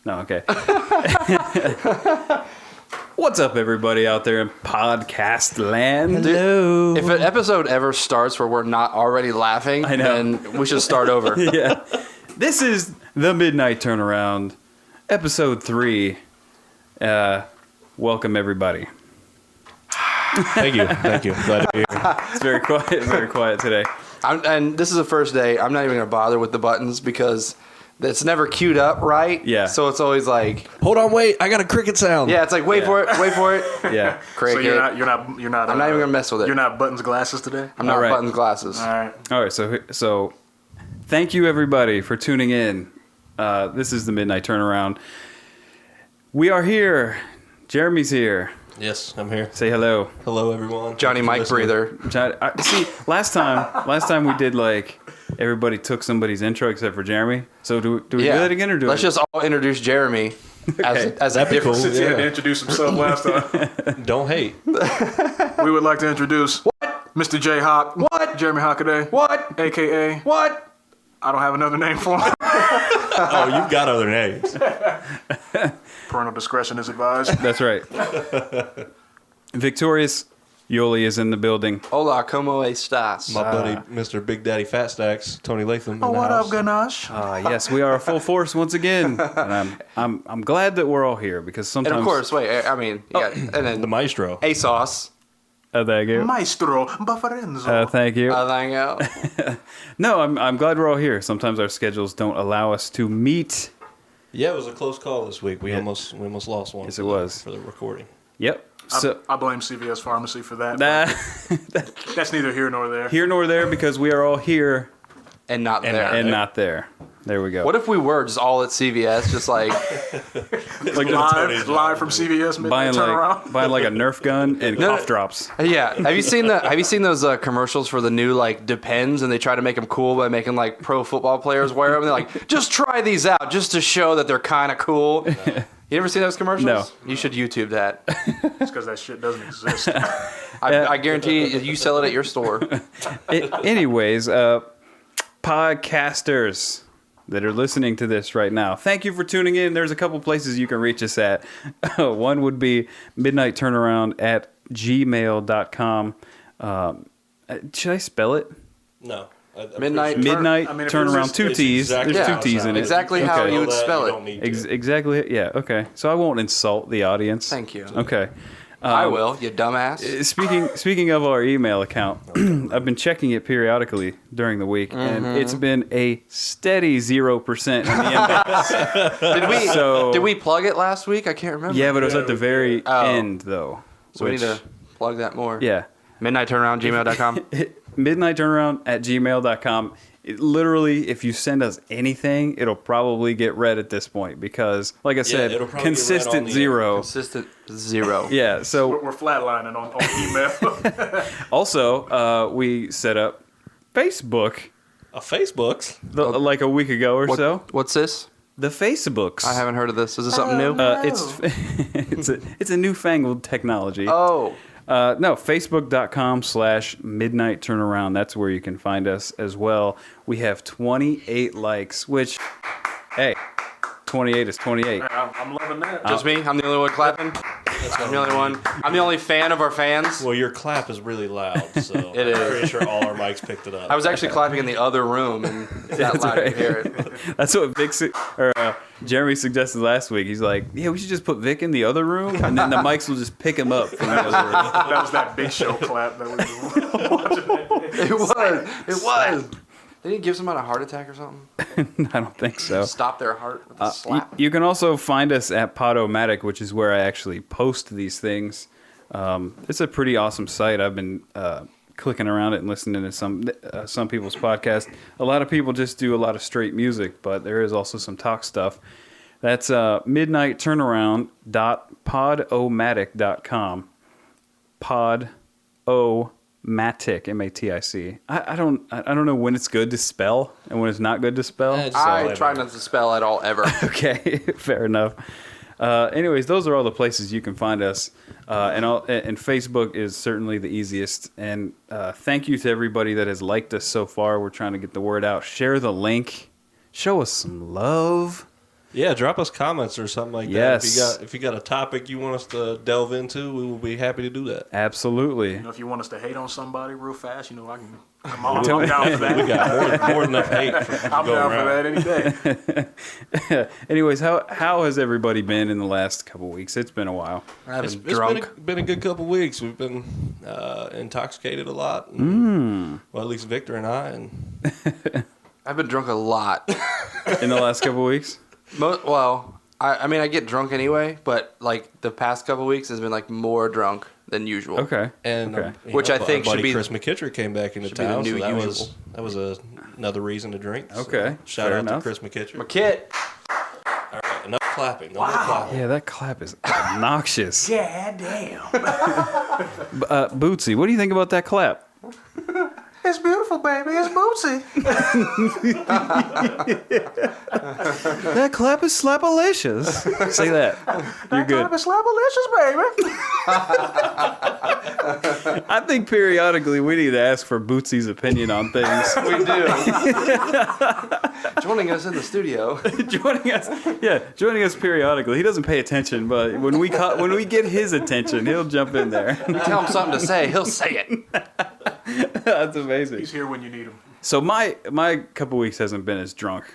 No, okay. What's up, everybody out there in podcast land? Hello. If an episode ever starts where we're not already laughing, then we should start over. Yeah. This is the Midnight Turnaround, episode 3. Welcome, everybody. Thank you. Glad to be here. It's very quiet today. And this is the first day. I'm not even going to bother with the buttons because it's never queued up right. Yeah. So it's always like, Hold on, wait. I got a cricket sound. yeah, it's like, wait for it. Yeah. Cricket. So you're not. I'm not even gonna mess with it. You're not Buttons glasses today. I'm not All right. buttons glasses. All right. All right, so thank you, everybody, for tuning in. This is the Midnight Turnaround. We are here. Jeremy's here. Yes, I'm here. Say hello. Hello, everyone. Johnny Mike Breather. See, last time we did like everybody took somebody's intro except for Jeremy. So do we do that again or do Let's just all introduce Jeremy as a That'd be different. cool. Since he had to Yeah. introduce himself last time, Don't hate. we would like to introduce Mr. J Hawk. What? Jeremy Hockaday. What? AKA. What? I don't have another name for him. Oh, you've got other names. Parental discretion is advised. That's right. Victorious Yoli is in the building. Hola, como estás? My buddy, Mr. Big Daddy Fat Stacks, Tony Latham. in the What up, house. Ganache? Yes, we are a full force once again, and I'm glad that we're all here because And sometimes. of course, and then The maestro. ASOS. Thank you. Maestro Buffarenzo. Thank you. Hang out. No, I'm glad we're all here. Sometimes our schedules don't allow us to meet. Yeah, it was a close call this week. We almost lost one. Yes, it was. For the recording. Yep. So I blame CVS Pharmacy for that. that That's neither here nor there. here nor there because we are all here And not there. and not there. There we go. What if we were just all at CVS, just like like Live from CVS Midnight Turnaround. buying like a Nerf gun and No, cough drops. yeah? Have you seen those commercials for the new like Depends, and they try to make them cool by making like pro football players wear them? And they're like, just try these out, just to show that they're kind of cool. You ever seen those commercials? No. You should YouTube that. It's because that shit doesn't exist. I guarantee you sell it at your store. Anyways, podcasters that are listening to this right now, thank you for tuning in. There's a couple places you can reach us at. One would be midnightturnaround@gmail.com. Should I spell it? No. Midnight. Midnight I mean, if turnaround, it's two T's. exactly There's how two it T's in it. Exactly how Okay. you would spell it. Exactly. Yeah. Okay. So I won't insult the audience. Thank you. Okay. I will, you dumbass. Speaking of our email account, I've been checking it periodically during the week, and it's been a steady 0% in the inbox. Did we plug it last week? I can't remember. Yeah, but it was at the very end, though. So we need to plug that more. Yeah. MidnightTurnaround@gmail.com. midnightturnaround@gmail.com. Literally, if you send us anything, it'll probably get read at this point because, like I said, it'll probably get read on consistent the zero. Consistent 0. Yeah, so We're flatlining on email. also, we set up Facebook A Facebook's. like a week ago or so. What's this? The Facebooks. I haven't heard of this. Is this something new? It's a newfangled technology. Oh. No, facebook.com/midnight turnaround. That's where you can find us as well. We have 28 likes, which, hey, 28 is 28. I'm loving that. Just me? I'm the only one clapping? I'm the only one. I'm the only fan of our fans. Well, your clap is really loud, so It is. I'm pretty sure all our mics picked it up. I was actually clapping in the other room, and it's not loud to hear it. That's what Jeremy suggested last week. He's like, yeah, we should just put Vic in the other room, and then the mics will just pick him up from the other room. That was that Big Show clap that we were watching. It was. Did he give someone a heart attack or something? I don't think so. Stop their heart with a slap. You can also find us at Podomatic, which is where I actually post these things. It's a pretty awesome site. I've been clicking around it and listening to some people's podcasts. A lot of people just do a lot of straight music, but there is also some talk stuff. That's midnightturnaround.podomatic.com. Matic, M-A-T-I-C. I don't know when it's good to spell and when it's not good to spell. I try not to spell at all ever. Okay, fair enough. Anyways, those are all the places you can find us, and Facebook is certainly the easiest. And thank you to everybody that has liked us so far. We're trying to get the word out. Share the link. Show us some love. Yeah, drop us comments or something like Yes. that. If you got a topic you want us to delve into, we will be happy to do that. Absolutely. You know, if you want us to hate on somebody real fast, you know, I'm down for that. We got more than enough hate. I'm down for that any day. Anyways, how has everybody been in the last couple weeks? It's been a while. I've It's been drunk. been a good couple weeks. We've been intoxicated a lot. And, well, at least Victor and I. And I've been drunk a lot. In the last couple weeks? I mean, I get drunk anyway, but like the past couple weeks has been like more drunk than usual. Okay. And Okay. Which I think our buddy should be- Chris McKittrick came back into should be the town, new so usual. that was another reason to drink. So Okay, shout fair out enough. to Chris McKittrick. My kid. All right, enough clapping. No more clapping. Yeah, that clap is obnoxious. Yeah, damn. Bootsy, what do you think about that clap? It's beautiful, baby. It's Bootsy. That clap is slapalicious. Say that. You're good. It's slapalicious, baby. I think periodically we need to ask for Bootsy's opinion on things. We do. Joining us in the studio. joining us periodically. He doesn't pay attention, but when we get his attention, he'll jump in there. Tell him something to say, he'll say it. That's amazing. He's here when you need him. So my couple weeks hasn't been as drunk.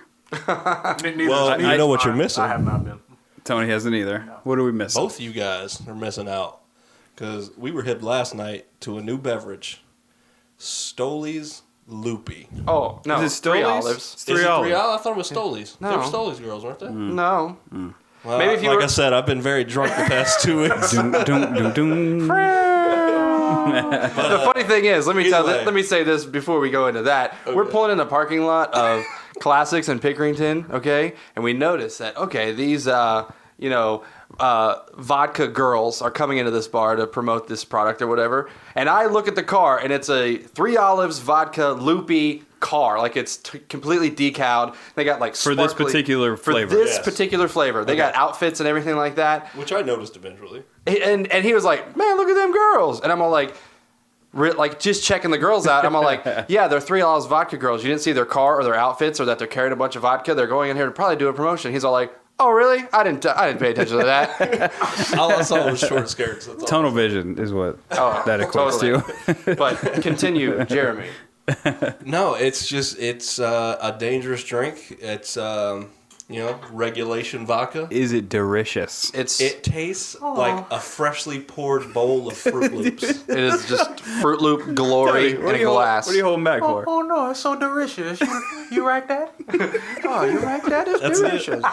Well, you know what you're missing. I have not been. Tony hasn't either. What are we missing? Both of you guys are missing out because we were hip last night to a new beverage, Stoley's Loopy. Oh, no. Is it Three Stoley's? olives. It's 3 Is it olives. 3 olives? I thought it was Stoley's. No. They were Stoley's girls, weren't they? No. Well, Maybe if you like were- I said, I've been very drunk the past 2 weeks. Dun, dun, dun, dun. The funny thing is, let me say this before we go into that. Okay. We're pulling in the parking lot of Classics in Pickerington, okay? And we notice that, okay, these, vodka girls are coming into this bar to promote this product or whatever. And I look at the car, and it's a 3 olives vodka loopy car. Like, it's completely decaled. They got, like, For this sparkly- particular flavor. For this Yes. particular flavor. They got outfits and everything like that. Which I noticed eventually. And he was like, man, look at them girls. And I'm all like, just checking the girls out. I'm all like, yeah, they're 3 olives vodka girls. You didn't see their car or their outfits or that they're carrying a bunch of vodka. They're going in here to probably do a promotion. He's all like, oh, really? I didn't pay attention to that. All I saw was short skirts. That's all. Tunnel vision is what that equates to. But continue, Jeremy. No, it's a dangerous drink. It's regulation vodka. Is it delicious? It tastes like a freshly poured bowl of Fruit Loops. It is just Fruit Loop glory in a glass. What are you holding back for? Oh no, it's so delicious. You like that? Oh, you like that? It's That's delicious.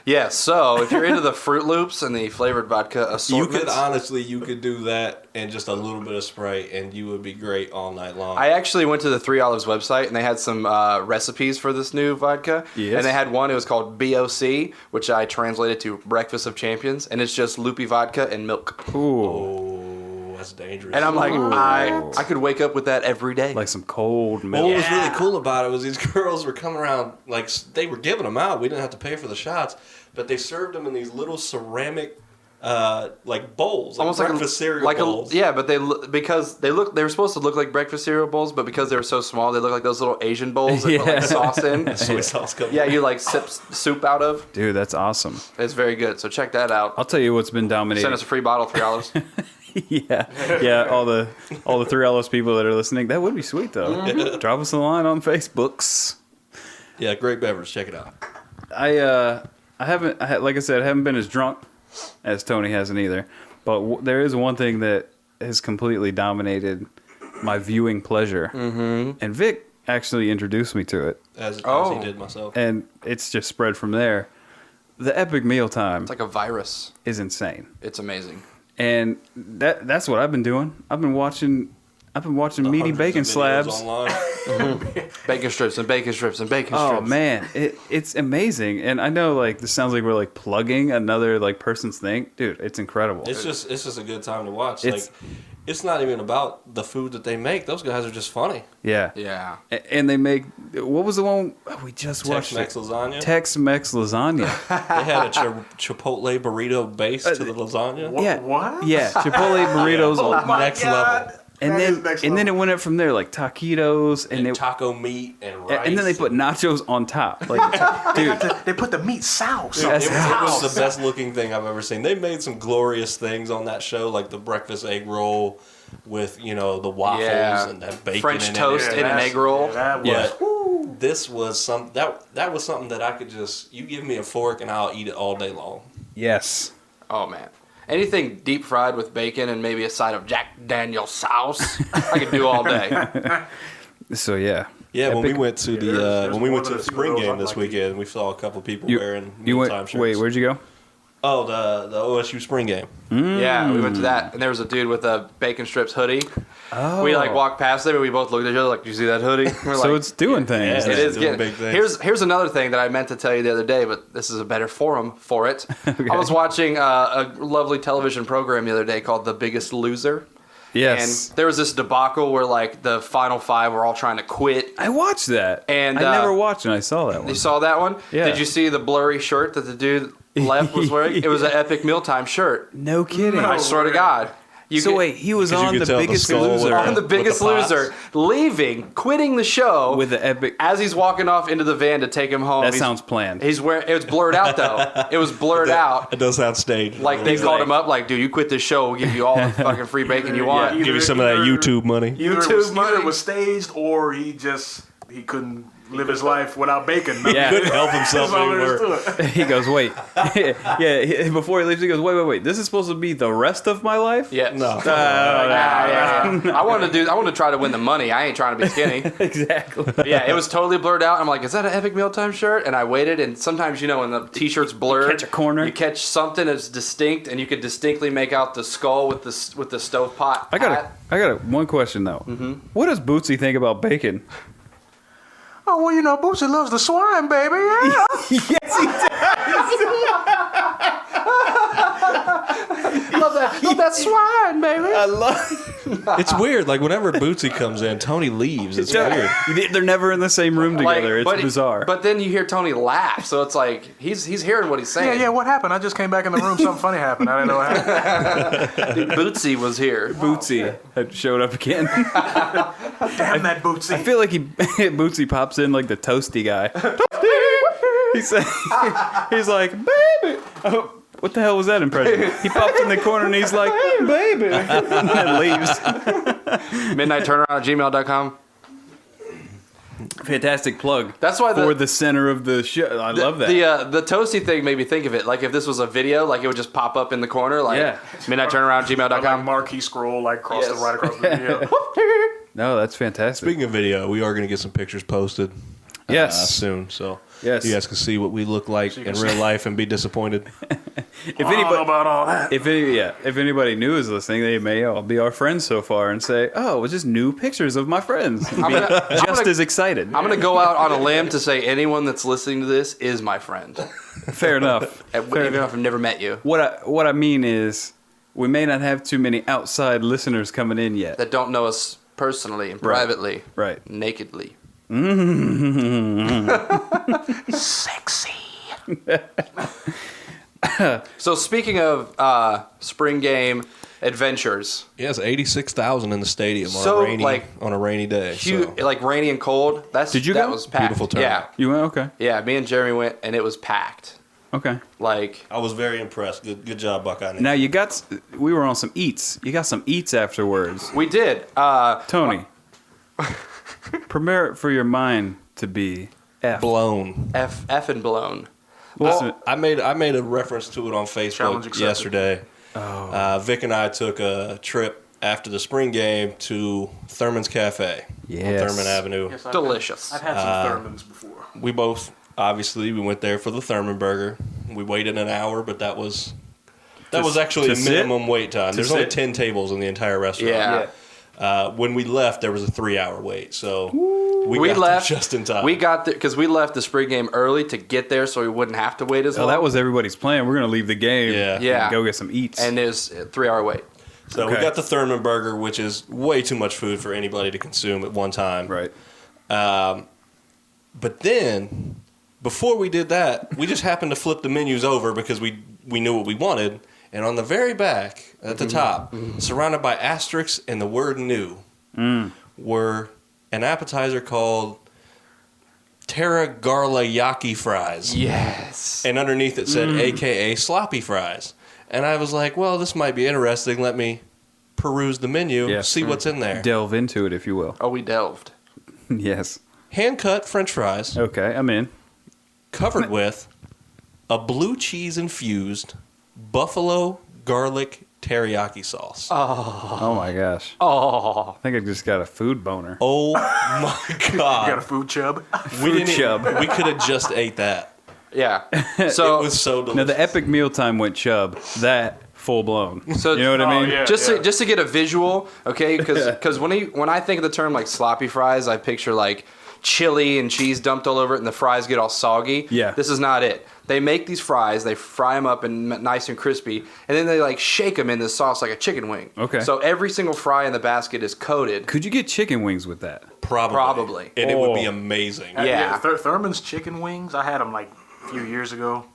Yeah, so if you're into the Fruit Loops and the flavored vodka You assortments, could do that and just a little bit of Sprite, and you would be great all night long. I actually went to the 3 Olives website and they had some recipes for this new vodka. Yes. And they had one, it was called BOC, which I translated to Breakfast of Champions, and it's just loopy vodka and milk. Ooh, Oh, that's dangerous. And I'm like, Ooh. I could wake up with that every day. like some cold milk. What was really cool about it was these girls were coming around, like, they were giving them out. We didn't have to pay for the shots, but they served them in these little ceramic, bowls, like almost breakfast cereal bowls. but they were supposed to look like breakfast cereal bowls, but because they were so small, they look like those little Asian bowls that put Yeah. like sauce in. Soy sauce coming. Yeah, you like sip soup out of. Dude, that's awesome. It's very good. So check that out. I'll tell you what's been dominating. Send us a free bottle, $3. yeah. All the 3 Olives people that are listening, that would be sweet though. Drop us a line on Facebooks. Yeah, great beverage. Check it out. I like I said, I haven't been as drunk as Tony hasn't either. But there is one thing that has completely dominated my viewing pleasure, and Vic actually introduced me to it, As he did myself. and it's just spread from there. The epic mealtime It's like a virus. is insane, It's amazing. and that's what I've been doing. I've been watching meaty Hundreds bacon of videos slabs. online. Bacon strips and bacon strips and bacon strips. Oh man, it's amazing, and I know like this sounds like we're like plugging another like person's thing, dude. It's incredible. It's just a good time to watch. It's- It's not even about the food that they make. Those guys are just funny. Yeah, Yeah. And they make, what was the one we just watched? Tex-Mex lasagna. Tex-Mex lasagna. They had a Chipotle burrito base to the lasagna. Yeah, What? yeah. Chipotle burritos. Next level. And That is then next and then it level. went up from there like taquitos and taco meat and rice. and then they put nachos on top. Like, dude, They put the meat sauce. That's It was the best looking thing I've ever seen. They made some glorious things on that show, like the breakfast egg roll with the waffles and that bacon French in toast it. in an egg roll. Yeah, that was. But this was that was something that I could just give me a fork and I'll eat it all day long. yes. Oh man. Anything deep fried with bacon and maybe a side of Jack Daniel's sauce, I could do all day. So yeah. Yeah, when we Epic. went to the there's when we more went to than the a few spring of those game I'd this like to weekend, we saw a couple people wearing You mealtime went. shirts. Wait, where'd you go? Oh, the OSU spring game. Yeah, we went to that, and there was a dude with a bacon strips hoodie. Oh. We walked past them, and we both looked at each other like, "Do you see that hoodie?" We're So like, it's doing things. Yeah, it is doing getting big things. Here's another thing that I meant to tell you the other day, but this is a better forum for it. I was watching a lovely television program the other day called The Biggest Loser. Yes. And there was this debacle where the final five were all trying to quit. I watched that. And, I never watched it. I saw that one. You saw that one? Yeah. Did you see the blurry shirt that the dude left was wearing? It was an Epic Mealtime shirt. No kidding. I swear to God. You So could- wait, he was Because you on could The tell the Biggest skull Loser with on The with Biggest the pots. Loser, leaving, quitting the show with the epic. as he's walking off into the van to take him home. That He's- sounds planned. He's wearing. It was blurred out though. It was blurred out. It does sound staged. Like they He's called like- him up, like, dude, you quit this show, we'll give you all the fucking free bacon you want. Yeah, give you some of that YouTube money. Either YouTube money. it was staged or he couldn't live his life without bacon. Yeah. Couldn't help himself That's all there anymore. is to it. He goes, wait. Before he leaves, he goes, wait. This is supposed to be the rest of my life? Yes. No. Yeah. I wanted to try to win the money. I ain't trying to be skinny. Exactly. But yeah, it was totally blurred out. I'm like, is that an Epic Mealtime shirt? And I waited, and sometimes, when the t-shirt's blurred, catch a corner. you catch something that's distinct, and you could distinctly make out the skull with the stovepipe. I got one question though. Mm-hmm. What does Bootsy think about bacon? Oh, well, Bootsy loves the swine, baby. Yeah. Yes, he Love that swine, baby. I love. It's weird. Like whenever Bootsy comes in, Tony leaves. It's weird. They're never in the same room together. It's bizarre. But then you hear Tony laugh, so it's like he's hearing what he's saying. Yeah, what happened? I just came back in the room. Something funny happened. I didn't know what happened. Bootsy was here. Bootsy had showed up again. Damn that Bootsy. I feel like Bootsy pops in like the toasty guy. He's like, baby. Oh, what the hell was that impression? He pops in the corner and he's like, hey, baby. And then leaves. MidnightTurnaround@gmail.com. Fantastic plug. That's why for the center of the show. I love that. The toasty thing made me think of it. Like if this was a video, like it would just pop up in the corner. Like Yeah. MidnightTurnaround@gmail.com. marquee scroll right across Yes. right across the video. No, that's fantastic. Speaking of video, we are going to get some pictures posted. Yes. Soon. So Yes. you guys can see what we look like in real life and be disappointed. If I don't know anybody, about all that. if anybody new is listening, they may all be our friends so far and say, "Oh, it's just new pictures of my friends." And be just as excited. I'm gonna go out on a limb to say anyone that's listening to this is my friend, Fair enough. even if I've never met you. What I mean is, we may not have too many outside listeners coming in yet. That don't know us personally and privately, Right. nakedly. Sexy. So speaking of spring game adventures, Yes, 86,000 in the stadium So, on a rainy day. huge, So. like rainy and cold. Did you that go? was packed. Beautiful turnout. You went? Okay. Yeah. Me and Jeremy went, and it was packed. Okay. Like I was very impressed. Good job, Buckeye. Now we were on some eats. You got some eats afterwards. we did. Tony, prepare it for your mind to be F. blown. F and blown. Listen, I made a reference to it on Challenge Facebook accepted. yesterday. Vic and I took a trip after the spring game to Thurman's Cafe Yes. on Thurman Avenue. Yes, Delicious. I've had some Thurmans before. We both we went there for the Thurman burger. We waited an hour, but that was actually to a sit? minimum wait time. There's only sit? 10 tables in the entire restaurant. Yeah. When we left, there was a 3-hour wait, so we got left there just in time. We got there because we left the spring game early to get there, so we wouldn't have to wait as oh, long. that was everybody's plan. We're gonna leave the game. Yeah. Yeah. And go get some eats. and it was a 3-hour wait. So we Okay. got the Thurman burger, which is way too much food for anybody to consume at one time. right. But then, before we did that, we just happened to flip the menus over because we knew what we wanted, And on the very back, at the top, surrounded by asterisks and the word new, were an appetizer called Teragaryaki fries. Yes. And underneath it said, AKA sloppy fries. And I was like, well, this might be interesting. Let me peruse the menu, see what's in there. Delve into it, if you will. Oh, we delved. Yes. Hand-cut French fries. Okay, I'm in. Covered with a blue cheese-infused buffalo garlic teriyaki sauce. Oh my gosh. Oh. I think I just got a food boner. Oh my You got a God. food chub? We chub. We could have just ate that. Yeah. It So was so delicious. Now the epic mealtime went chub. That full blown. So- you know what I mean? yeah. just to get a visual, okay? Because when I think of the term like sloppy fries, I picture like chili and cheese dumped all over it, and the fries get all soggy. Yeah. This is not it. They make these fries, they fry them up and nice and crispy, and then they like shake them in the sauce like a chicken wing. Okay. So every single fry in the basket is coated. Could you get chicken wings with that? Probably. And it would be Oh. amazing. Yeah. Thurman's chicken wings, I had them like a few years ago.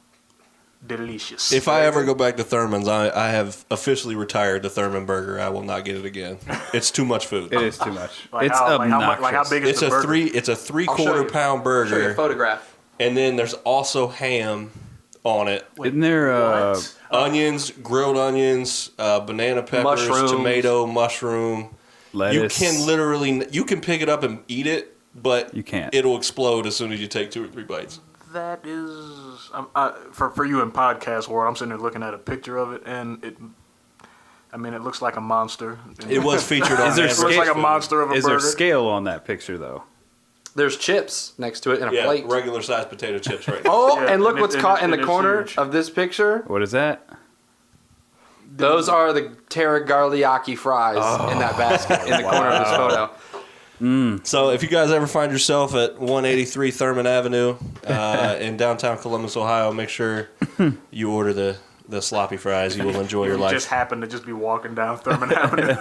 Delicious. If I ever go back to Thurman's, I have officially retired the Thurman burger. I will not get it again. It's too much food. It is too much. Like It's how- obnoxious. like how big is It's the a burger? It's a I'll show 3/4 you. pound Show you a burger, photograph. and then there's also ham on it. Isn't there What? Onions, grilled onions, banana peppers, Mushrooms. tomato, mushroom. lettuce? You can pick it up and eat it, but You can't. It'll explode as soon as you take 2 or 3 bites. That is for you in podcast world. I'm sitting there looking at a picture of it, and it looks like a monster. It was featured on. Is there It looks like a monster of a Is burger. there scale on that picture though? There's chips next to it in a Yeah, plate. regular sized potato chips right now. Oh, Yeah, and look and what's it- caught in and the it's corner huge. of this picture. What is that? Those are the Teragaryaki fries in that basket in the corner of this photo. So if you guys ever find yourself at 183 Thurman Avenue in downtown Columbus, Ohio, make sure you order the sloppy fries. You will enjoy your You life. just happen to just be walking down Thurman Avenue.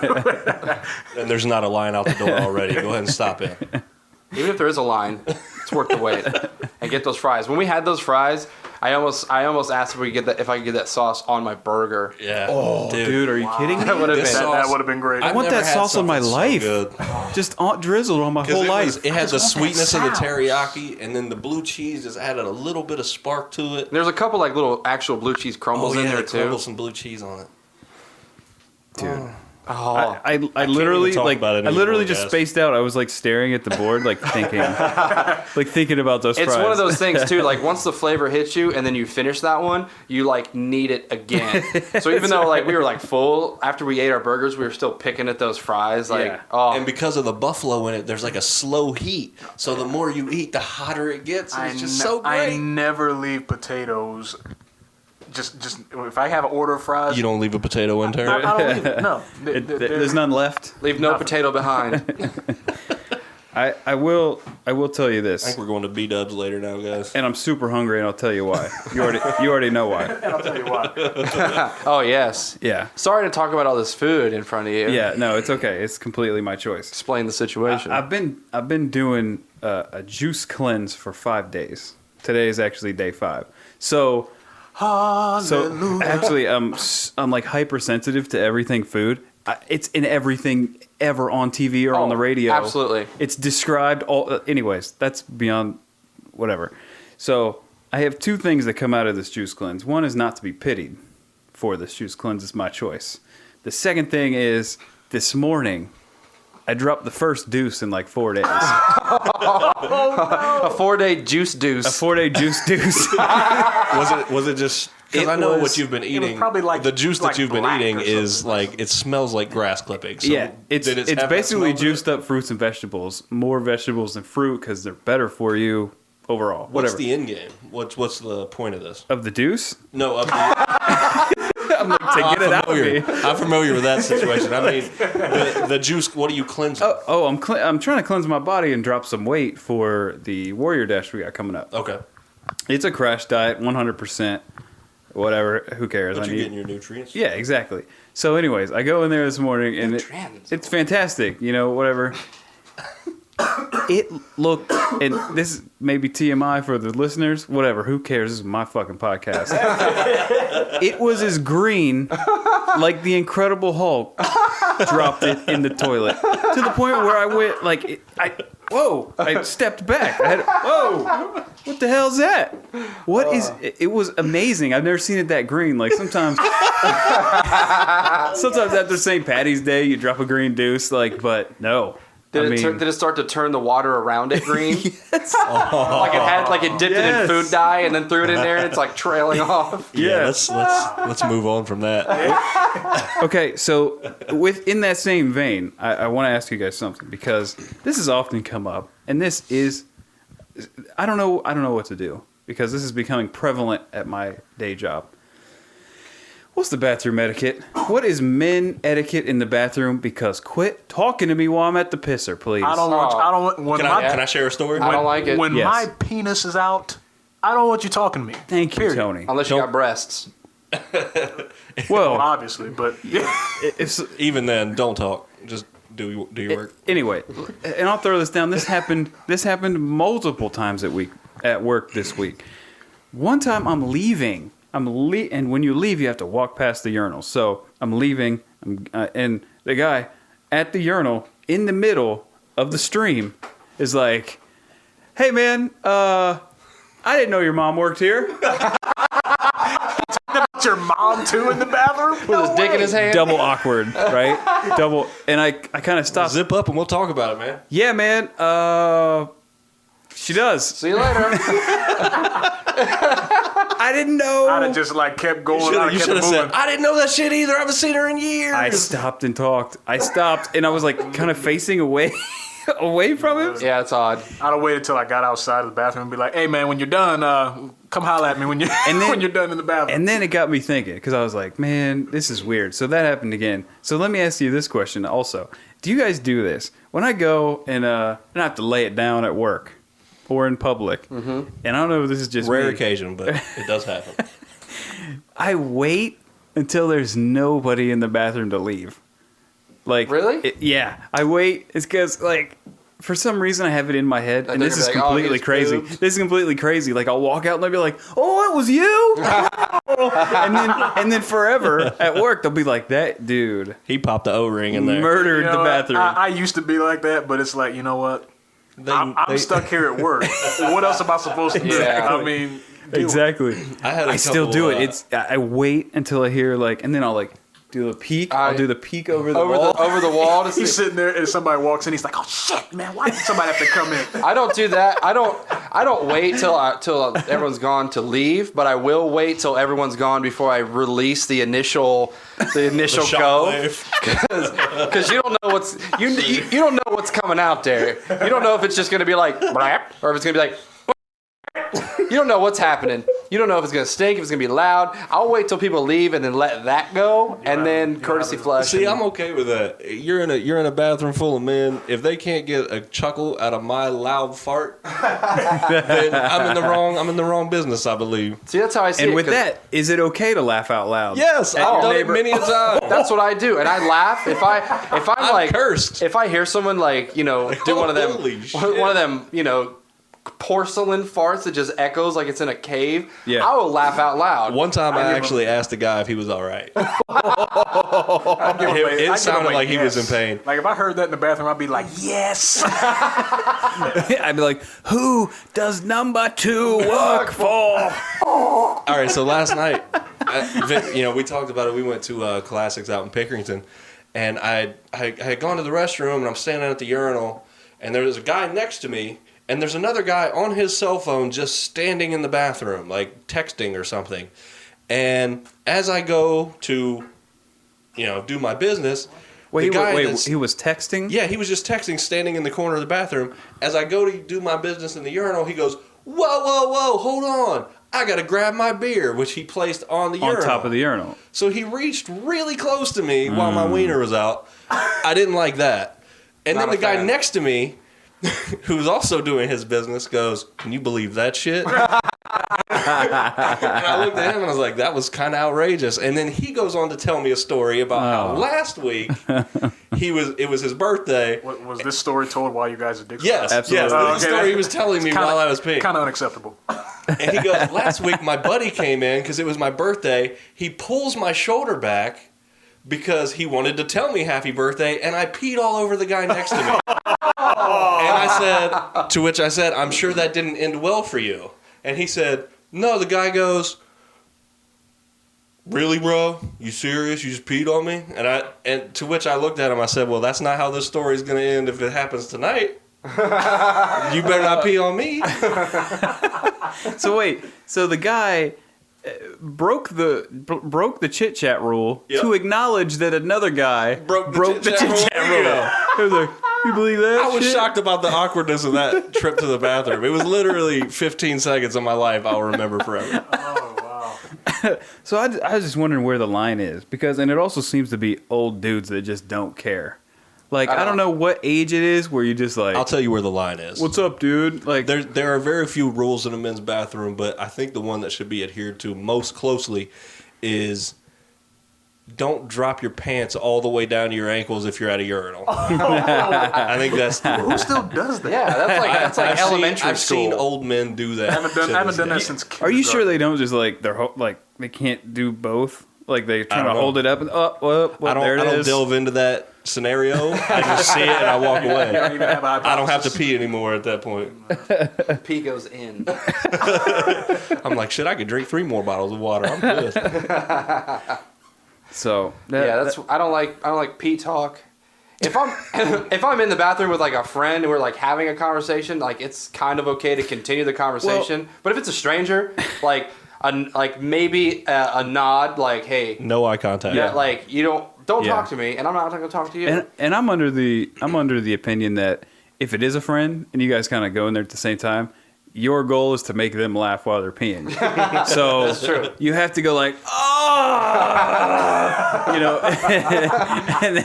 And there's not a line out the door already. Go ahead and stop in. Even if there is a line, it's worth the wait. And get those fries. When we had those fries, I almost asked if I could get that sauce on my burger. Yeah. Oh, dude, are you kidding me? That would have This been. sauce- That would have been great. I want never that had sauce on my something so life. good. Just drizzled on my 'Cause whole life. it had the sweetness of the teriyaki, and then the blue cheese just added a little bit of spark to it. There's a couple like little actual blue cheese crumbles in there they too. crumbled some blue cheese on it. Dude. Oh, I literally even talk like about it I literally anymore, just guys. spaced out. I was like staring at the board, like thinking about those it's fries. one of those things too. Like once the flavor hits you, and then you finish that one, you like need it again. So even though like we were like full after we ate our burgers, we were still picking at those fries. Like Yeah. oh, And because of the buffalo in it, there's like a slow heat. So the more you eat, the hotter it gets. And it's just so I great. never leave potatoes. Just if I have an order of fries, You don't leave a potato in there? I don't leave it. No, There's none left. leave no nothing. potato behind. I will tell you I this, think we're going to B-dubs later now, guys. and I'm super hungry, and I'll tell you why. You already know why. And I'll tell you what. Oh yes. Yeah. Sorry to talk about all this food in front of you. Yeah. No, it's okay. It's completely my choice. Explain the situation. I've been doing a juice cleanse for 5 days. Today is actually day 5. So actually, I'm like hypersensitive to everything food. It's in everything ever on TV or on the radio. Absolutely. It's described all. Anyways, that's beyond whatever. So I have 2 things that come out of this juice cleanse. One is not to be pitied for this juice cleanse. It's my choice. The second thing is this morning I dropped the first deuce in like 4 days. A 4-day juice A deuce. 4-day juice deuce. Was it just... Because It I know was- what you've been eating. probably like- the juice like that you've been black eating or is something. like... It smells like grass clippings. So Yeah, it's did it have that basically smell to it? juiced up fruits and vegetables. More vegetables than fruit because they're better for you overall. What's Whatever. the end game? What's the point of this? Of the deuce? No, of the, To get it out of me. I'm familiar with that situation. I mean, the juice. What do you cleanse? I'm trying to cleanse my body and drop some weight for the Warrior Dash we got coming up. Okay, It's a crash diet, 100%. Whatever, who cares? but you're getting your nutrients. Yeah, exactly. So, anyways, I go in there this morning and Nutrients. it's fantastic. You know, whatever. It looked, and this is maybe TMI for the listeners, whatever, who cares? This is my fucking podcast. It was as green, like the Incredible Hulk dropped it in the toilet. To the point where I went, like, I stepped back. Whoa, what the hell's that? What is, it was amazing. I've never seen it that green. Like, sometimes after St. Patty's Day, you drop a green deuce, like, but no. Did it start to turn the water around it green? Yes. Like it dipped it in food dye and then threw it in there and it's like trailing off. Yeah, let's move on from that. Okay, so within that same vein, I want to ask you guys something because this has often come up, and this is I don't know what to do because this is becoming prevalent at my day job. What's the bathroom etiquette? What is men etiquette in the bathroom? Because quit talking to me while I'm at the pisser, please. I don't want. Can I share a story? I don't like it. When Yes. my penis is out, I don't want you talking to me. Thank you, Period. Tony. Unless you got breasts. Well, Well, obviously, but it's Even then, don't talk. Just do your work. anyway, and I'll throw this down. This happened multiple times at work this week. One time I'm leaving. And when you leave, you have to walk past the urinal. So I'm leaving, and the guy at the urinal in the middle of the stream is like, "Hey man, I didn't know your mom worked here." your mom too in the bathroom With his dick in his hand. Double awkward, right? Double. And I kind of stopped. Zip up and we'll talk about it, man. Yeah, man. She does. See you later. I didn't know. I'd have just like kept going. You should have said, I didn't know that shit either. I haven't seen her in years. I stopped and talked. I stopped and I was like kind of facing away from him. Yeah, it's odd. I'd have waited till I got outside of the bathroom and be like, "Hey man, when you're done, come holler at me when when you're done in the bathroom." And then it got me thinking because I was like, man, this is weird. So that happened again. So let me ask you this question also. Do you guys do this? When I go and I have to lay it down at work or in public, and I don't know if this is just Rare me. occasion, but it does happen. I wait until there's nobody in the bathroom to leave. Like, Really? Yeah, I wait. It's because like for some reason I have it in my head, and they're this is gonna be like, "Oh, completely he's crazy. boobs." This is completely crazy. Like I'll walk out and they'll be like, "Oh, it was you," and then forever at work they'll be like, "That dude He popped the O-ring in there. murdered You know the what? bathroom." I used to be like that, but it's like, you know what? I'm stuck here at work. What else am I supposed to do? Yeah. I mean, deal with it. Exactly. I still do it. I wait until I hear like, and then I'll like do the peek. I'll do the peek over the wall. over the wall to see. He's sitting there and somebody walks in. He's like, "Oh shit, man! Why did somebody have to come in?" I don't do that. I don't wait till everyone's gone to leave, but I will wait till everyone's gone before I release the initial go. Because you don't know what's you don't know what's coming out there. You don't know if it's just gonna be like blap, or if it's gonna be like. You don't know what's happening. You don't know if it's gonna stink, if it's gonna be loud. I'll wait till people leave and then let that go, and then courtesy flush. See, I'm okay with that. You're in a bathroom full of men. If they can't get a chuckle out of my loud fart, then I'm in the wrong business, I believe. See, that's how I see it. And with 'cause that, is it okay to laugh out loud? Yes, At I've your done neighbor- it many a time. That's what I do, and I laugh if I'm like cursed. If I hear someone like do one of them Holy shit. one of them porcelain farts that just echoes like it's in a cave. Yeah. I will laugh out loud. One time I actually asked a guy if he was all right. I'd give him It I'd give sounded him a like he was yes. in pain. Like if I heard that in the bathroom, I'd be like, "Yes." I'd be like, "Who does number 2 work for?" All right, so last night, we talked about it. We went to Classics out in Pickerington, and I had gone to the restroom, and I'm standing at the urinal, and there was a guy next to me, and there's another guy on his cell phone just standing in the bathroom, like texting or something. And as I go to, do my business, Wait, the guy he was texting? yeah, he was just texting, standing in the corner of the bathroom. As I go to do my business in the urinal, he goes, whoa, hold on. I got to grab my beer, which he placed on the On urinal. top of the urinal. So he reached really close to me while my wiener was out. I didn't like that. And Not then the a guy fan. next to me, who's also doing his business, goes, "Can you believe that shit?" And I looked at him and I was like, that was kind of outrageous. And then he goes on to tell me a story about how last week it was his birthday. Was this story told while you guys are dicks? Yes, Absolutely. yes. The story he was telling me while I was peeing. Kind of unacceptable. And he goes, last week my buddy came in because it was my birthday. He pulls my shoulder back because he wanted to tell me happy birthday, and I peed all over the guy next to me. To which I said, I'm sure that didn't end well for you. And he said, no. The guy goes, really, bro? You serious? You just peed on me? And to which I looked at him. I said, well, that's not how this story's going to end if it happens tonight. You better not pee on me. So wait, so the guy broke the chit chat rule to acknowledge that another guy broke the chit chat rule. I was like, you believe that? I was shocked about the awkwardness of that trip to the bathroom. It was literally 15 seconds of my life I'll remember forever. Oh, wow. So I was just wondering where the line is, and it also seems to be old dudes that just don't care. Like, I don't know what age it is where you just like... I'll tell you where the line is. What's up, dude? Like, there are very few rules in a men's bathroom, but I think the one that should be adhered to most closely is don't drop your pants all the way down to your ankles if you're at a urinal. I think that's the rule. Who still does that? Yeah, that's like elementary I've school. seen old men do that. I haven't done that since are you sure kindergarten. they don't just like they can't do both? Like they trying to don't know. hold it up and I there don't delve into that scenario. I just see it and I walk away. I don't have to pee anymore at that point. Pee goes in. I'm like, shit, I could drink 3 more bottles of water. I'm good. So I don't like pee talk. If I'm in the bathroom with like a friend and we're like having a conversation, like it's kind of okay to continue the conversation. But if it's a stranger, like maybe a nod, like hey, No eye contact. yeah, like you don't talk to me, and I'm not going to talk to you. and I'm under the opinion that if it is a friend and you guys kind of go in there at the same time, your goal is to make them laugh while they're peeing. So That's true. you have to go like, you know, and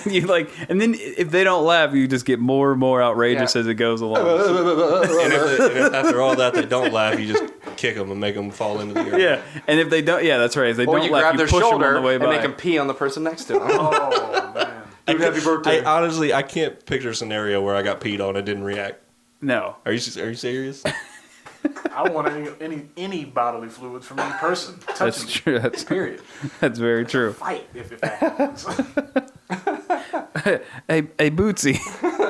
then if they don't laugh, you just get more and more outrageous as it goes along. And if after all that they don't laugh, you just kick them and make them fall into the air. Yeah, and if they don't, that's right. If they Or don't you laugh, grab you their push them shoulder on the way and by. make them pee on the person next to them. Oh, man. Dude, happy birthday. I honestly, I can't picture a scenario where I got peed on and didn't react. No. Are you serious? I don't want any bodily fluids from any person touching That's me. true. That's Period. That's very true. Fight if that happens. Hey, Bootsy,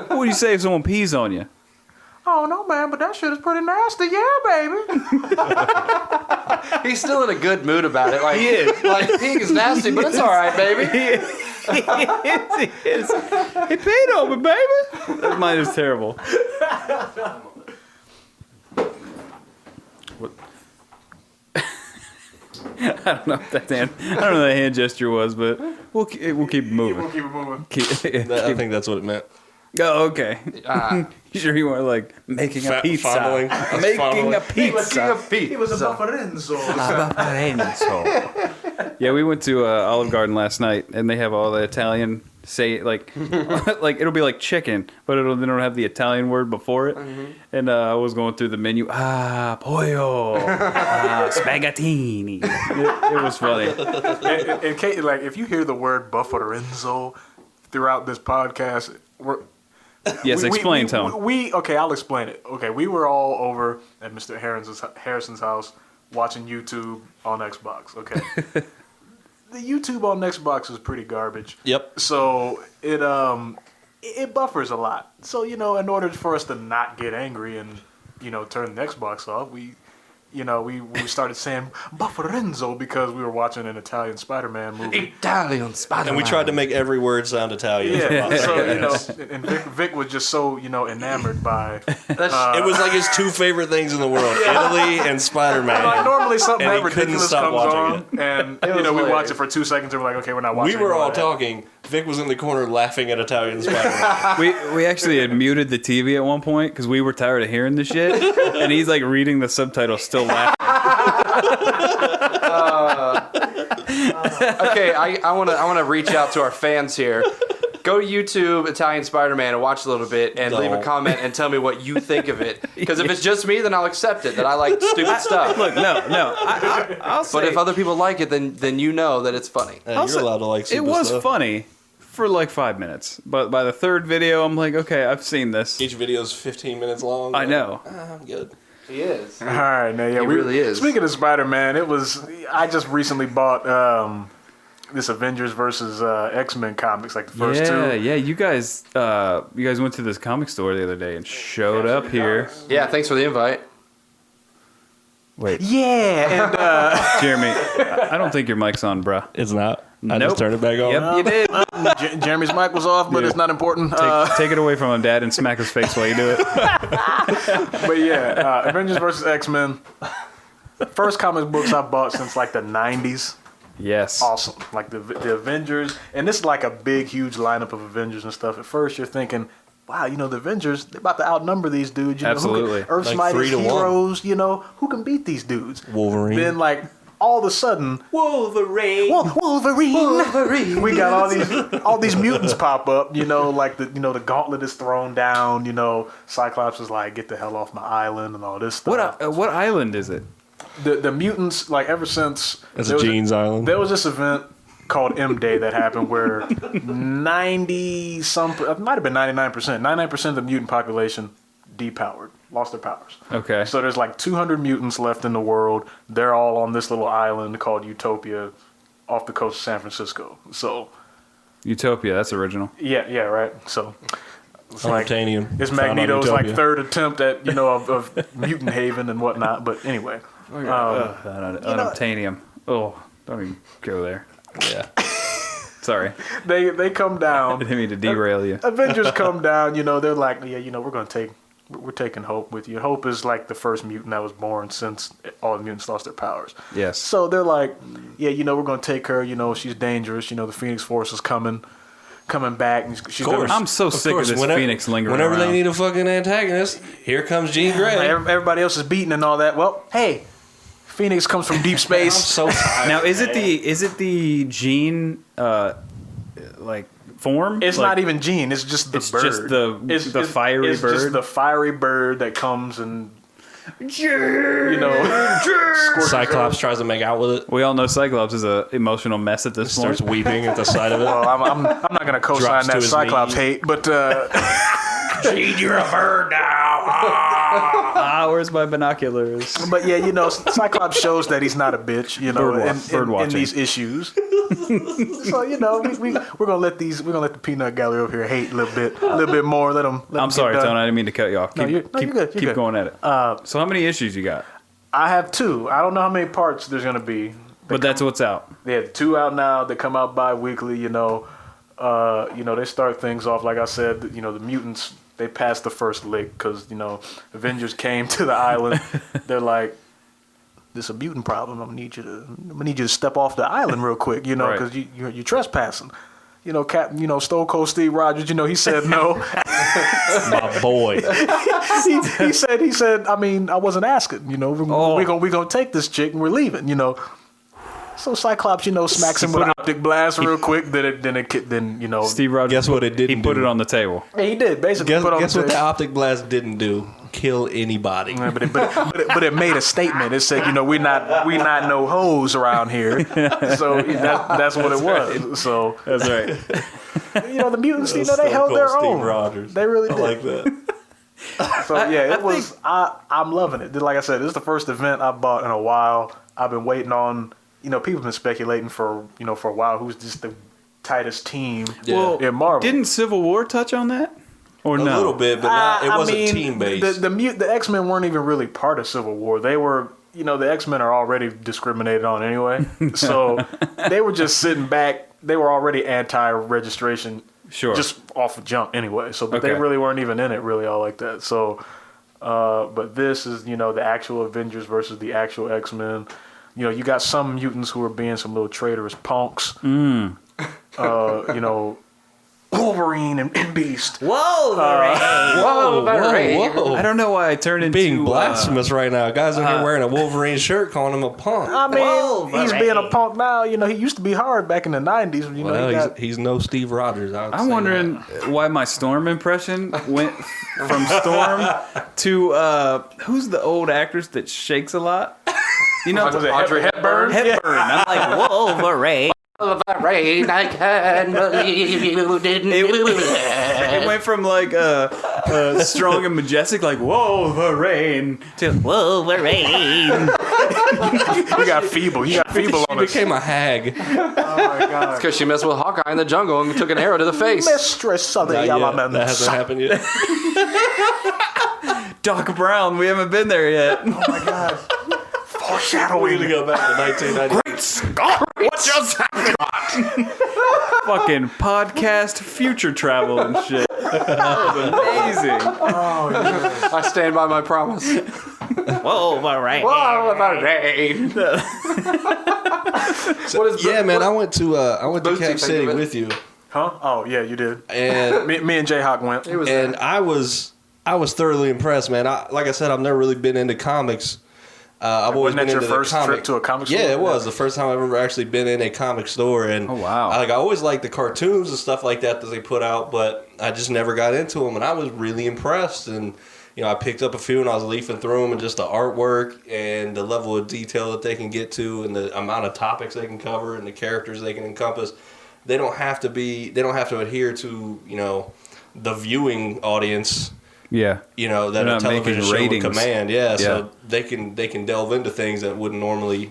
what would you say if someone pees on you? Oh, no, man, but that shit is pretty nasty. Yeah, baby. He's still in a good mood about it. Like He is. Like peeing is nasty, but it's all right, baby. He is. He peed on me, baby. Mine is terrible. What? I don't know what that hand gesture was, but we'll keep it moving. We'll keep it moving. I think that's what it meant. Oh, okay. You sure you weren't like making a pizza? Fondling. Making a pizza. He was a bufferenzo. Yeah, we went to Olive Garden last night, and they have all the Italian like it'll be like chicken, but they don't have the Italian word before it. Mm-hmm. And I was going through the menu. Pollo, spaghettini. It was funny. In case, like, if you hear the word bufferenzo throughout this podcast, Yes, explain, Tone. Okay, I'll explain it. Okay, we were all over at Mr. Harrison's house watching YouTube on Xbox. Okay, the YouTube on Xbox is pretty garbage. Yep. So it buffers a lot. So in order for us to not get angry and turn the Xbox off, we started saying bufferenzo because we were watching an Italian Spider-Man movie. Italian Spider-Man. And we tried to make every word sound Italian. Yeah, so and Vic was just so enamored by. It was like his 2 favorite things in the world: Italy and Spider-Man. Like normally something And that he couldn't ridiculous stop comes watching on, and we hilarious. watch it for 2 seconds, and we're like, okay, we're not watching. We were all anymore. talking. Vic was in the corner laughing at Italian Spider-Man. We actually had muted the TV at one point because we were tired of hearing the shit, and he's like reading the subtitles, still laughing. Okay, I want to reach out to our fans here. Go to YouTube Italian Spider-Man and watch a little bit and leave a comment and tell me what you think of it. Because if it's just me, then I'll accept it. That I like stupid stuff. Look, no. I'll say But if other people like it, then you know that it's funny. You're allowed to like it stupid was stuff. funny for like 5 minutes. But by the third video, I'm like, okay, I've seen this. Each video's 15 minutes long. I know. I'm good. He is. All right, now yeah, He really is. Speaking of Spider-Man, I just recently bought this Avengers versus X-Men comics, like the first two. Yeah. You guys went to this comic store the other day and showed up here. Yeah, thanks for the invite. Wait, Yeah, and Jeremy, I don't think your mic's on, bruh. It's not. I Nope. just turned it back on. Yep, you did. Jeremy's mic was off, but it's not important. Take it away from him, Dad, and smack his face while you do it. But yeah, Avengers versus X-Men. First comic books I bought since like the 90s. Yes. Awesome. Like the Avengers. And this is like a big, huge lineup of Avengers and stuff. At first you're thinking, wow, the Avengers, they're about to outnumber these dudes. Absolutely. Earth's Like mightiest 3-1. heroes, who can beat these dudes? Wolverine. Then like all of a sudden, Wolverine. Wolverine. We got all these mutants pop up, like the gauntlet is thrown down, Cyclops is like, get the hell off my island and all this stuff. What island is it? The mutants, like ever since It's there a was Jeans Island. there was this event called M Day that happened where 90 some, it might have been 99% of the mutant population depowered, lost their powers. Okay. So there's like 200 mutants left in the world. They're all on this little island called Utopia off the coast of San Francisco. So Utopia, that's original. yeah, right. So it's Unobtainium. it's Found on Magneto's like Utopia. third attempt at of Mutant Haven and whatnot. But anyway, Unobtainium. Oh, don't even go there. Yeah. Sorry. they come down. I didn't mean to derail you. Avengers come down, they're like, yeah, we're taking Hope with you. Hope is like the first mutant that was born since all the mutants lost their powers. Yes. So they're like, yeah, we're going to take her, she's dangerous, the Phoenix Force is coming back. And she's Of course. I'm so sick of this Phoenix lingering Whenever around. they need a fucking antagonist, here comes Jean Grey. Everybody else is beaten and all that. Well, hey, Phoenix comes from deep I'm space. so tired. Now, is it the Jean form? It's Like, not even Jean. It's just the it's bird. just the fiery it's bird? just the fiery bird that comes and Cyclops tries to make out with it. We all know Cyclops is an emotional mess at this point. Starts weeping at the sight of it. Well, I'm not going to co-sign Drops to that his Cyclops knees. hate, but Jean, you're a bird now. Where's my binoculars? but yeah, Cyclops shows that he's not a bitch, Bird in watching. these issues. So we're gonna let the peanut gallery over here hate a little bit more. Let them. I'm sorry, Tony. I didn't mean to cut you off. No, you're good. You're Keep good. going at it. So how many issues you got? I have 2. I don't know how many parts there's gonna be. But that's what's out. They have 2 out now. They come out bi-weekly. They start things off like I said. The mutants, they passed the first lick because Avengers came to the island. They're like, "This a mutant problem. I'm gonna need you to step off the island real quick. Right. Because you're trespassing." Stone Cold Steve Rogers. He said no. My boy. he said. I mean, I wasn't asking. We're gonna take this chick and we're leaving. So Cyclops, smacks him with an optic blast real quick. Then Steve Rogers. Guess what it didn't He put do? it on the table. Yeah, he did basically Guess put on what the the optic blast didn't do? Kill anybody. but it made a statement. It said, we not no hoes around here. So that's what it was. right. So That's right. the mutants, they Stone held Cold their Steve own. Rogers. They really I did. like that. So yeah, it was. I'm loving it. Like I said, this is the first event I bought in a while. I've been waiting on. People have been speculating for a while who's just the tightest team in Marvel. Didn't Civil War touch on that? Or A no? little bit, but not, it wasn't team based. The X-Men weren't even really part of Civil War. They were, the X-Men are already discriminated on anyway. So they were just sitting back. They were already anti-registration, Sure. just off the jump anyway. So but they Okay. really weren't even in it really all like that. So, but this is the actual Avengers versus the actual X-Men. You got some mutants who are being some little traitorous punks. Wolverine and Beast. Wolverine. Whoa. I don't know why I turned into Being blasphemous right now. Guys in here wearing a Wolverine shirt calling him a punk. I mean, he's being a punk now. He used to be hard back in the 90s. Well, he's no Steve Rogers. I'm wondering why my Storm impression went from Storm to who's the old actress that shakes a lot? was it Audrey Hepburn? Hepburn. I'm like Wolverine. Wolverine, I can't believe you didn't do It it. went from like strong and majestic, like Wolverine, to Wolverine. You got feeble. You got feeble She on us. became a hag. Oh my God. Because she messed with Hawkeye in the jungle and took an arrow to the face. Mistress of the Not yet. elements. That hasn't happened yet. Doc Brown. We haven't been there yet. Oh my God. We're Foreshadowing. gonna go back to 1990. Scott, what just happened? Fucking podcast future travel and shit. That was amazing. Oh, yeah. I stand by my promise. Wolverine. Wolverine. Yeah, man, I went to Bootsy, Cap think City of it. with you, Huh? Oh, yeah, you did. and Me and J-Hawk went. It was and I was thoroughly impressed, man. Like I said, I've never really been into comics. I've always Wasn't been that into your the first comic. trip to a comic store? Yeah, it was the first time I've ever actually been in a comic store, and Oh, wow. I always liked the cartoons and stuff like that they put out, but I just never got into them, and I was really impressed. And I picked up a few, and I was leafing through them, and just the artwork and the level of detail that they can get to, and the amount of topics they can cover, and the characters they can encompass. They don't have to adhere to the viewing audience. Yeah. That They're a not television making show would ratings. command. So they can delve into things that wouldn't normally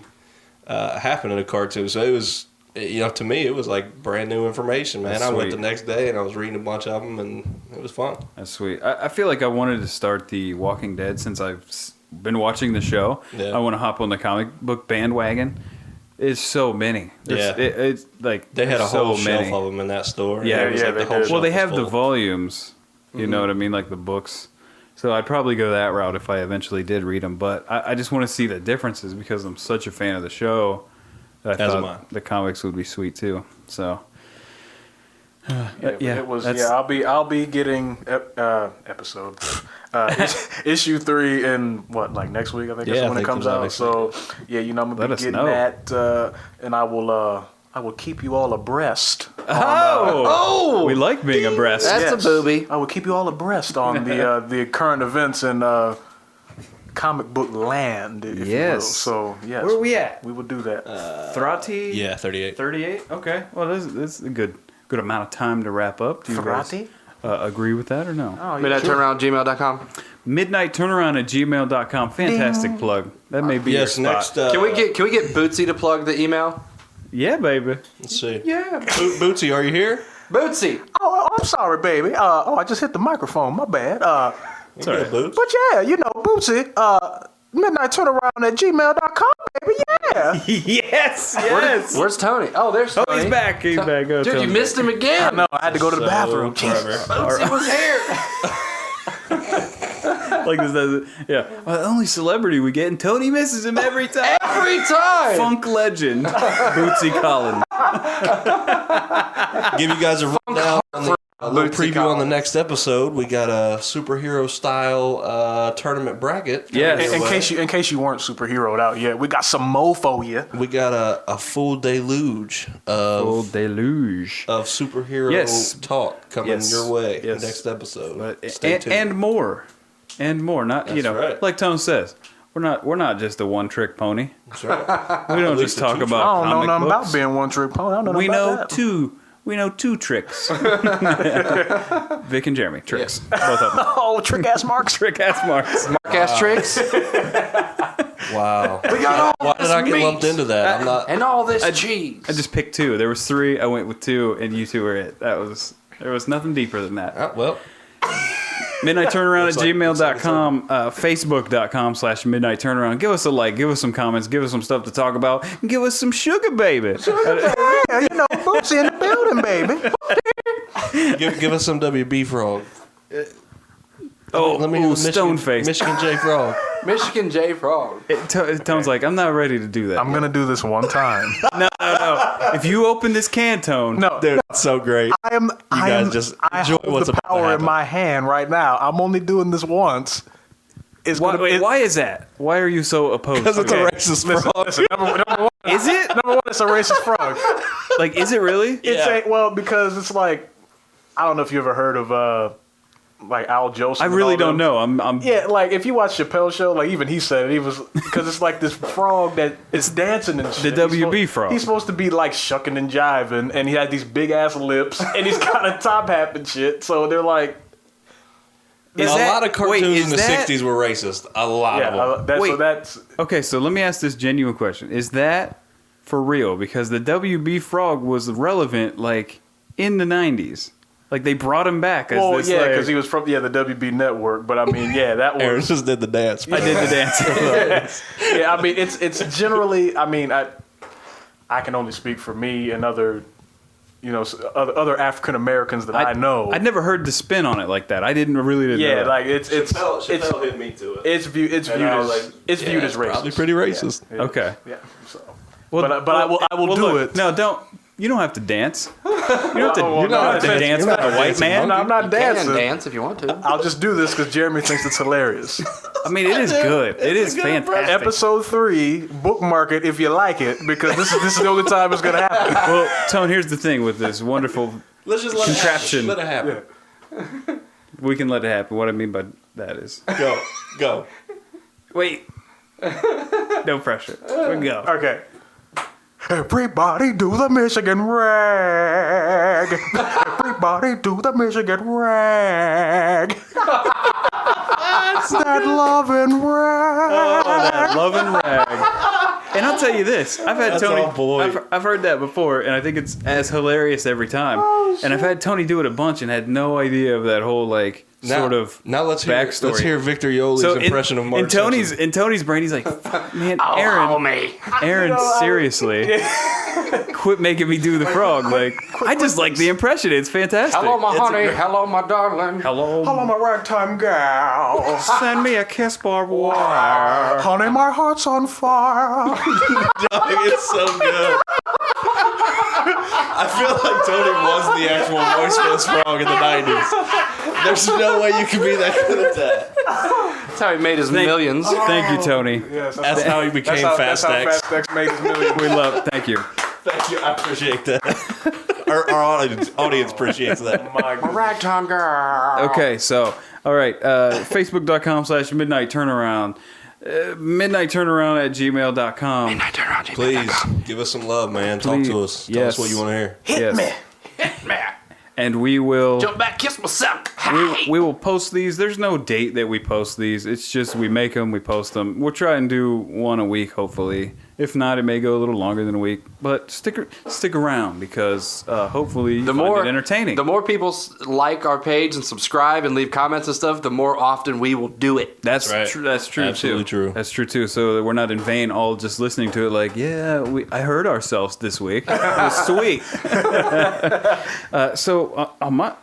happen in a cartoon. So it was, to me, it was like brand new information, man. That's I went sweet. the next day and I was reading a bunch of them, and it was fun. That's sweet. I feel like I wanted to start The Walking Dead since I've been watching the show. Yeah. I want to hop on the comic book bandwagon. It's so many. It's like They had a there's so whole shelf many. of them in that store. Yeah, It was yeah, like the they whole did. shelf Well, they was have the full. volumes. You know what I mean, like the books. So I'd probably go that route if I eventually did read them. But I just want to see the differences because I'm such a fan of the show. That I As am I. thought the comics would be sweet too. So It was. that's- I'll be getting issue 3 in next week. I think that's Yeah, I when it think comes it comes out out. next So I'm gonna Let be us getting know. that, and I will keep you all abreast. Oh, we like being abreast. That's Yes. a booby. I will keep you all abreast on the current events in comic book land, if you will. Yes. So yes, Where are we at? we will do that. Thrati? Yeah, 38. 38? Okay. Well, this is a good amount of time to wrap up. Do you guys Thrati? agree with that or no? Oh, Midnight Turnaround @gmail.com. Midnight Turnaround @gmail.com. Fantastic plug. That may be Yes, your next. spot. Can we get Bootsy to plug the email? Yeah, baby. Let's see. Yeah. Bootsy, are you here? Bootsy. Oh, I'm sorry, baby. I just hit the microphone. My bad. You good, Boots? But yeah, Bootsy, midnight turnaround @gmail.com, baby. Yeah. yes. Where's Tony? Oh, there's Tony. Oh, he's back. He's back. Oh, Dude, you Tony's missed him again. No, I had to go to the bathroom. Forever. Bootsy was here. back. Like this does it. Yeah. Well, the only celebrity we get, and Tony misses him every time. Every time. Funk legend, Bootsy Collins. Give you guys a rundown on the a little Bootsy preview on the Collins. next episode. We got a superhero style tournament bracket. Yes. In case you weren't superheroed out yet, we got some mo for you. We got a full deluge Full of deluge. superhero Yes. talk coming Yes. your way Yes. next episode. But, Stay tuned. and more. And more. Not That's right. like Tone says. We're not just a one trick pony. That's right. We don't least just a talk two-trick. about I don't know comic nothing books. about being one trick pony. I don't know We nothing know about that. two. We know two tricks. Vic and Jeremy tricks. Both of them. Oh, trick ass marks. Trick ass marks. Mark-ass tricks. Wow. We got all Why did this I get meat lumped into that? I'm not. and all this cheese. I just picked two. There was three. I went with two, and you two were it. There was nothing deeper than that. Well, Midnight Turnaround Looks at like- gmail.com, Facebook.com/Midnight Turnaround. Give us a like, give us some comments, give us some stuff to talk about, and give us some sugar, baby. Yeah, Bootsy in the building, baby. give us some WB Frog. Let me ooh, hear the Stoneface. Michigan J Frog. Michigan J Frog. Tone's like, I'm not ready to do that. I'm gonna do this one time. No. If you open this can, Tone, No, Dude, it's so great. I guys just I enjoy hold what's the about to power in happen. my hand right now. I'm only doing this once. It's why, gonna, wait, it- why is that? Why are you so opposed? Because it's Okay. a racist frog. Listen, number one, Is it? number one, it's a racist frog. Like, is it really? It's Yeah. because it's like, I don't know if you ever heard of like Al Jolson. I really don't know. I'm Yeah, like if you watch Chappelle's show, like even he said it, he was because it's like this frog that it's dancing and shit. The WB frog. He's supposed to be like shucking and jiving, and he had these big ass lips, and he's got a top hat and shit. So they're like, A lot of cartoons in the 60s were racist. A lot of them. so that's Okay, so let me ask this genuine question. Is that for real? Because the WB frog was relevant, like, in the 90s. Like, they brought him back. As this, yeah, like, because he was from the WB network. But I mean, yeah, that was. Aaron just did the dance. I did the dance. Yeah, I mean, it's generally. I mean, I can only speak for me and other, other African Americans that I know. I'd never heard the spin on it like that. I didn't know Yeah, that. like it's Chappelle hit me to it. it's viewed as racist. Probably pretty racist. Yeah. Okay. Yeah. So. Well, But I will do look, it. No, don't. You don't have to dance. You don't have to, Oh, you don't have to dance for a white man. No, I'm not You dancing. can dance if you want to. I'll just do this because Jeremy thinks it's hilarious. I mean, it is good. It is fantastic. Episode 3, bookmark it if you like it because this is the only time it's gonna happen. Well, Tone, here's the thing with this wonderful Let's just let contraption. it happen. Let it happen. We can let it happen. What I mean by that is, Go. wait, no pressure. We go. Okay. Everybody do the Michigan rag. Everybody do the Michigan rag. That loving rag. Oh, that love and rag. And I'll tell you this: I've had That's Tony. all boy. I've heard that before, and I think it's as hilarious every time. And I've had Tony do it a bunch, and had no idea of that whole like sort of now let's hear backstory. Victor Yoli's impression of Mark in Tony's Simpson. in Tony's brain, he's like, "Man, Aaron, seriously, quit making me do the frog. Like, I just like the impression. It's fantastic. Hello, my honey. Hello, my darling. Hello. Hello, my ragtime gal. Send me a kiss, barbed wire. Honey, my heart's on fire. It's so good. I feel like Tony was the actual voice for this frog in the 90s. There's no way you can be that good at that. That's how he made his millions. Thank you, Tony. Yes, That's how he became that's how Fast X. Fast X made his million. We love. Thank you. Thank you. I appreciate that. Our audience appreciates that. My goodness. Ragtime girl. Okay, so all right, Facebook.com/Midnight Turnaround, Midnight Turnaround at gmail.com. Please give us some love, man. Talk Please. to us. Tell Yes. us what you want to hear. Hit me. And we will. Jump back, kiss myself. We will post these. There's no date that we post these. It's just we make them, we post them. We'll try and do one a week, hopefully. If not, it may go a little longer than a week. But stick around because hopefully you find it entertaining. The more people like our page and subscribe and leave comments and stuff, the more often we will do it. That's right. true. That's true Absolutely too. true. That's true too. So that we're not in vain, all just listening to it. Like, yeah, I heard ourselves this week. It was sweet.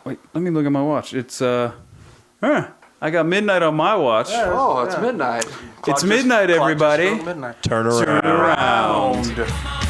Wait, let me look at my watch. It's I got midnight on my watch. Oh, it's midnight. It's midnight, everybody. Midnight. Turn around. Turn around.